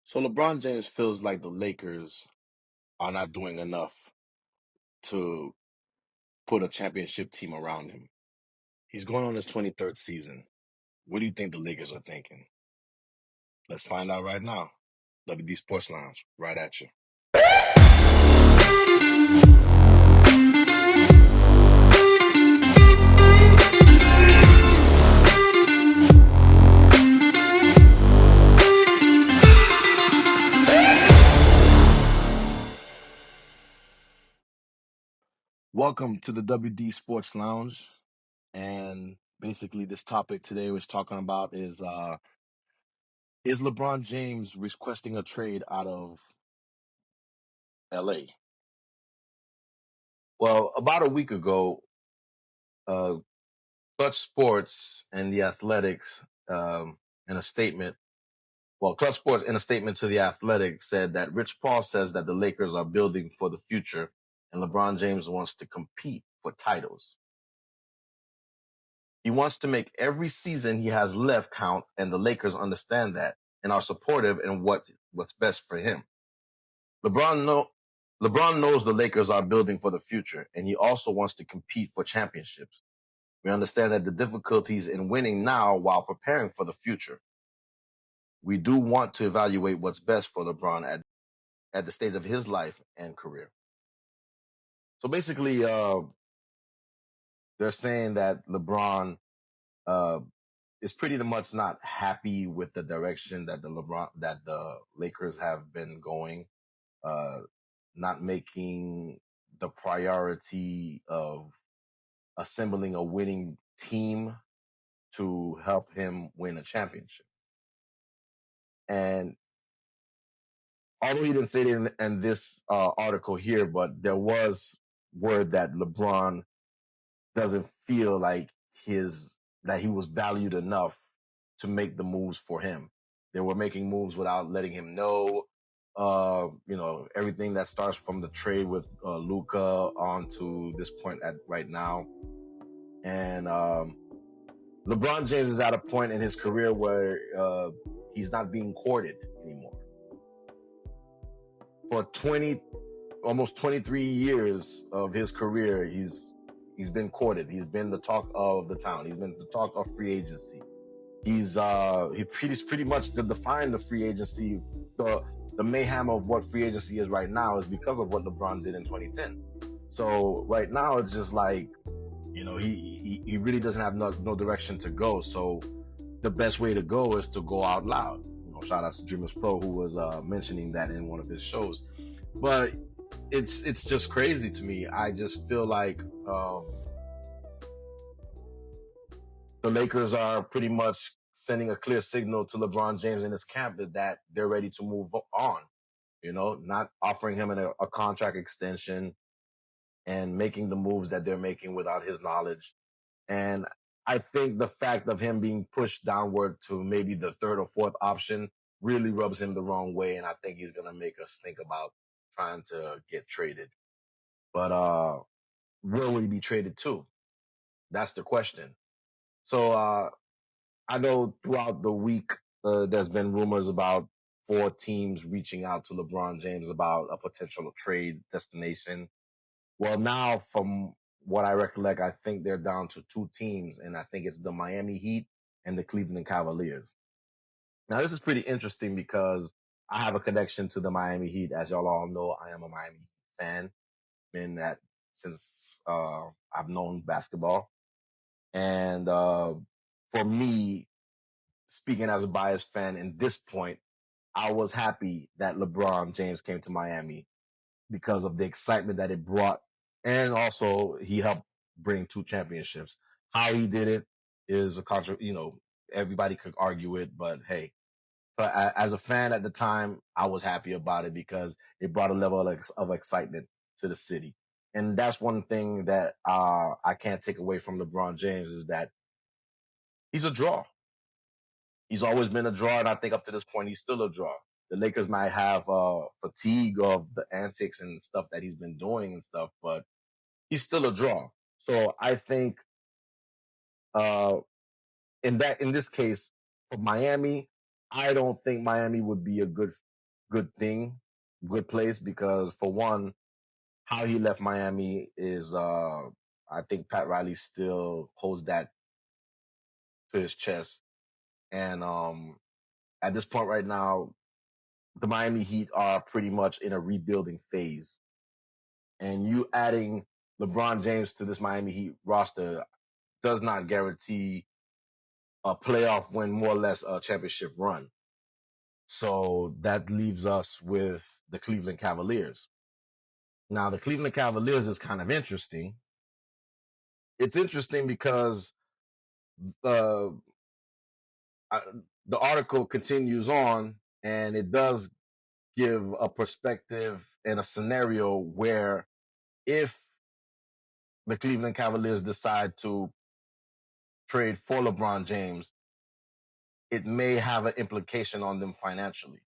So LeBron James feels like the Lakers are not doing enough to put a championship team around him. He's going on his 23rd season. What do you think the Lakers are thinking? Let's find out right now. WD Sports Lounge, right at you. Welcome to the WD Sports Lounge. And basically, this topic today we're talking about is LeBron James requesting a trade out of LA? Well, about a week ago, uh, Clutch Sports and the Athletics, in a statement, Clutch Sports in a statement to the Athletic said that Rich Paul says that the Lakers are building for the future and LeBron James wants to compete for titles. He wants to make every season he has left count, and the Lakers understand that and are supportive in what's best for him. LeBron knows the Lakers are building for the future, and he also wants to compete for championships. We understand that the difficulties in winning now while preparing for the future. We do want to evaluate what's best for LeBron at the stage of his life and career. So basically, they're saying that LeBron uh, is pretty much not happy with the direction that the Lakers have been going, not making the priority of assembling a winning team to help him win a championship. And although he didn't say it in this article here, but there was word that LeBron doesn't feel like that he was valued enough to make the moves for him. They were making moves without letting him know. Everything that starts from the trade with Luka on to this point at right now. And LeBron James is at a point in his career where he's not being courted anymore. For almost 23 years of his career, he's been courted. He's been the talk of the town. He's been the talk of free agency. He's pretty much defined the free agency. The mayhem of what free agency is right now is because of what LeBron did in 2010. So right now it's just like, he really doesn't have no direction to go. So the best way to go is to go out loud. Shout out to Dreamers Pro, who was mentioning that in one of his shows. But it's just crazy to me. I just feel like the Lakers are pretty much sending a clear signal to LeBron James and his camp that they're ready to move on. Not offering him a contract extension and making the moves that they're making without his knowledge. And I think the fact of him being pushed downward to maybe the third or fourth option really rubs him the wrong way. And I think he's going to make us think about trying to get traded. But where would he be traded to? That's the question. So I know throughout the week, there's been rumors about 4 teams reaching out to LeBron James about a potential trade destination. Well, now from what I recollect, I think they're down to 2 teams, and I think it's the Miami Heat and the Cleveland Cavaliers. Now, this is pretty interesting because I have a connection to the Miami Heat. As y'all all know, I am a Miami Heat fan. Been that since I've known basketball. And for me, speaking as a biased fan in this point, I was happy that LeBron James came to Miami because of the excitement that it brought. And also he helped bring 2 championships. How he did it is everybody could argue it, but hey, as a fan at the time, I was happy about it because it brought a level of excitement to the city. And that's one thing that I can't take away from LeBron James is that he's a draw. He's always been a draw, and I think up to this point, he's still a draw. The Lakers might have fatigue of the antics and stuff that he's been doing and stuff, but he's still a draw. So I think in this case, for Miami, I don't think Miami would be a good good place, because for one, how he left Miami is, I think Pat Riley still holds that to his chest. And at this point right now, the Miami Heat are pretty much in a rebuilding phase. And you adding LeBron James to this Miami Heat roster does not guarantee a playoff win, more or less a championship run. So that leaves us with the Cleveland Cavaliers. Now, the Cleveland Cavaliers is kind of interesting. It's interesting because the article continues on, and it does give a perspective and a scenario where if the Cleveland Cavaliers decide to trade for LeBron James, it may have an implication on them financially.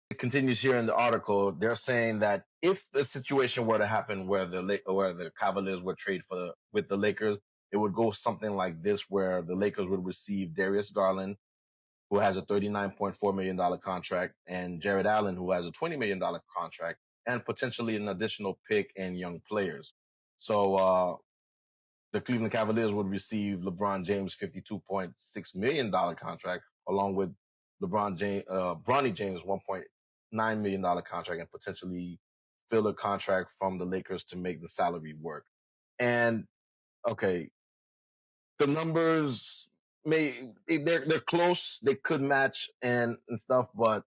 It continues here in the article. They're saying that if the situation were to happen where the Cavaliers would trade with the Lakers, it would go something like this, where the Lakers would receive Darius Garland, who has a $39.4 million contract, and Jared Allen, who has a $20 million contract, and potentially an additional pick and young players. So the Cleveland Cavaliers would receive LeBron James' $52.6 million contract, along with Bronny James' $1.9 million contract, and potentially fill a contract from the Lakers to make the salary work. And okay, the numbers they're close. They could match and stuff, but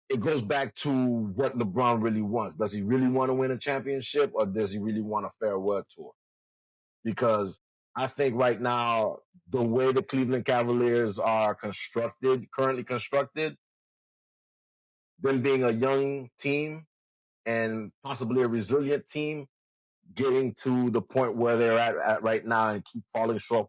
it goes back to what LeBron really wants. Does he really want to win a championship, or does he really want a farewell tour? Because I think right now, the way the Cleveland Cavaliers are currently constructed, them being a young team and possibly a resilient team, getting to the point where they're at right now and keep falling short.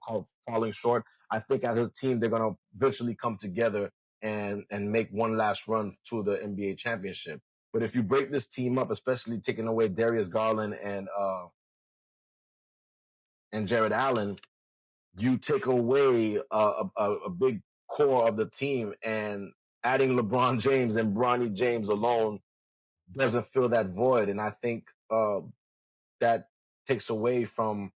I think as a team, they're going to eventually come together and make one last run to the NBA championship. But if you break this team up, especially taking away Darius Garland and Jared Allen, you take away a big core of the team, and adding LeBron James and Bronny James alone doesn't fill that void. And I think that takes away from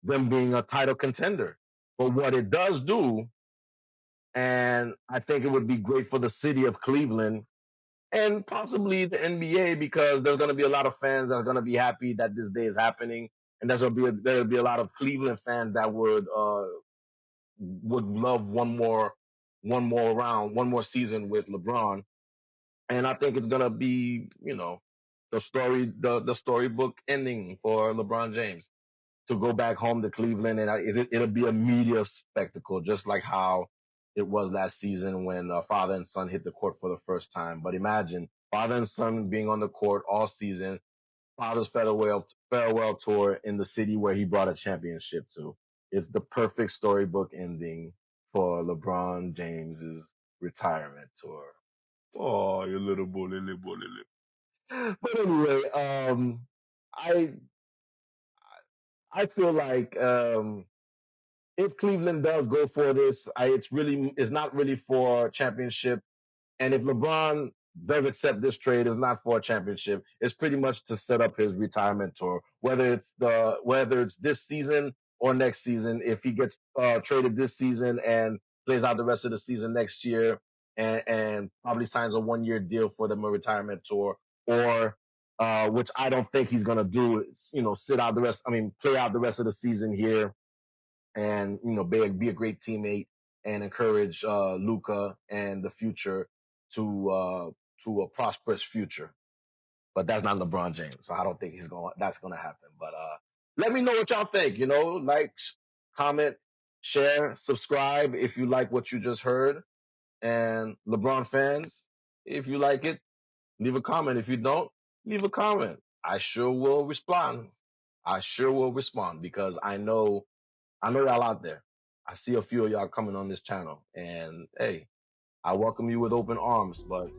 them being a title contender. But what it does do, and I think it would be great for the city of Cleveland and possibly the NBA, because there's going to be a lot of fans that's going to be happy that this day is happening, and there'll be a lot of Cleveland fans that would love one more season with LeBron. And I think it's going to be, the storybook ending for LeBron James to go back home to Cleveland, and it'll be a media spectacle, just like how it was last season when father and son hit the court for the first time. But imagine father and son being on the court all season, father's farewell tour in the city where he brought a championship to. It's the perfect storybook ending for LeBron James's retirement tour. Oh, you little bully, little bully, little. But anyway, I feel like if Cleveland does go for this, it's not really for championship. And if LeBron does accept this trade, it's not for a championship. It's pretty much to set up his retirement tour, whether it's this season or next season. If he gets traded this season and plays out the rest of the season next year, and probably signs a 1-year deal for the retirement tour, or which I don't think he's gonna do, play out the rest of the season here, and be a great teammate and encourage Luka and the future to a prosperous future. But that's not LeBron James, so I don't think that's gonna happen. But let me know what y'all think. Like, comment, share, subscribe if you like what you just heard. And LeBron fans, if you like it, leave a comment. If you don't, leave a comment. I sure will respond. Because I know y'all out there. I see a few of y'all coming on this channel, and hey, I welcome you with open arms, but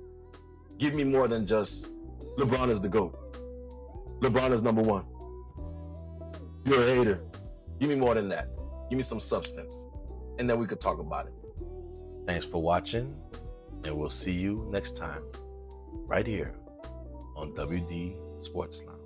give me more than just LeBron is the GOAT. LeBron is number one. You're a hater. Give me more than that. Give me some substance, and then we could talk about it. Thanks for watching, And we'll see you next time right here on WD Sportsline.